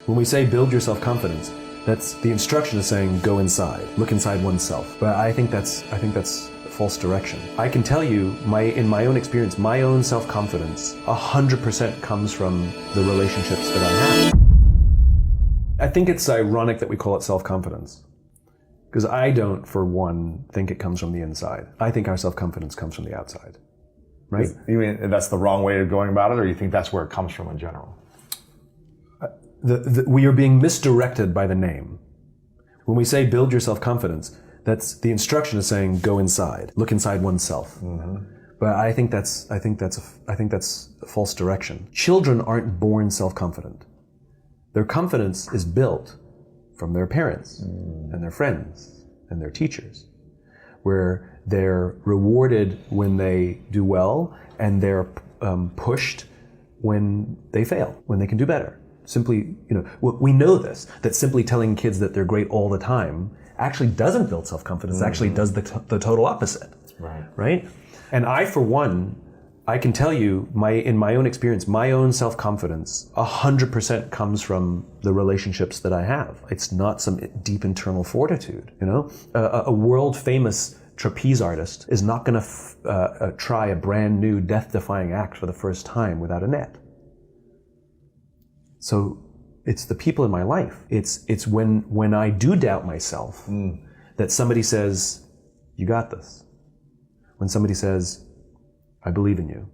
When we say build your self-confidence, that's the instruction is saying go inside, look inside oneself. But I think that's false direction. I can tell you, in my own experience, my own self-confidence 100% comes from the relationships that I have. I think it's ironic that we call it self-confidence, because I don't, for one, think it comes from the inside. I think our self-confidence comes from the outside, right? You mean that's the wrong way of going about it, or you think that's where it comes from in general? We are being misdirected by the name. When we say build your self-confidence, that's the instruction is saying go inside, look inside oneself. Mm-hmm. But I think that's a false direction. Children aren't born self-confident. Their confidence is built from their parents and their friends and their teachers, where they're rewarded when they do well and they're pushed when they fail, when they can do better. Simply, we know this, that simply telling kids that they're great all the time actually doesn't build self-confidence, actually does the total opposite. Right? And I, for one, I can tell you, in my own experience, my own self-confidence 100% comes from the relationships that I have. It's not some deep internal fortitude, A world-famous trapeze artist is not going to try a brand new death-defying act for the first time without a net. So it's the people in my life. It's when I do doubt myself that somebody says, you got this. When somebody says, I believe in you.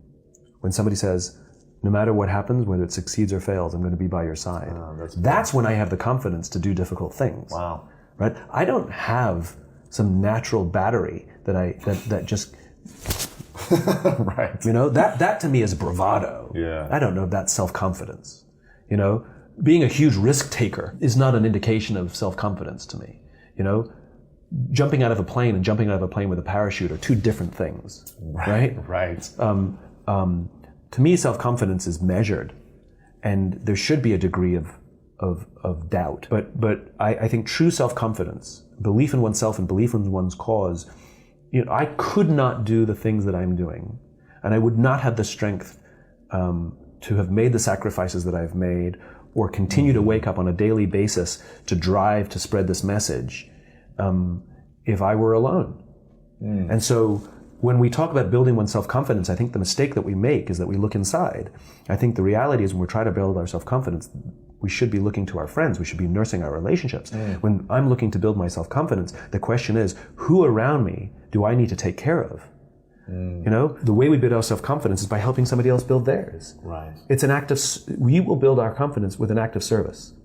When somebody says, no matter what happens, whether it succeeds or fails, I'm going to be by your side. That's when I have the confidence to do difficult things. Wow. Right? I don't have some natural battery that just right. That to me is bravado. Yeah. I don't know if that's self-confidence. Being a huge risk taker is not an indication of self-confidence to me. Jumping out of a plane and jumping out of a plane with a parachute are two different things, right? Right. To me, self-confidence is measured, and there should be a degree of doubt. But I think true self-confidence, belief in oneself and belief in one's cause, I could not do the things that I'm doing, and I would not have the strength to have made the sacrifices that I've made, or continue to wake up on a daily basis to drive to spread this message, if I were alone. And so when we talk about building one's self-confidence, I think the mistake that we make is that we look inside. I think the reality is when we're trying to build our self-confidence, we should be looking to our friends, we should be nursing our relationships. When I'm looking to build my self-confidence, the question is, who around me do I need to take care of? The way we build our self-confidence is by helping somebody else build theirs. Right. It's an act of, we will build our confidence with an act of service.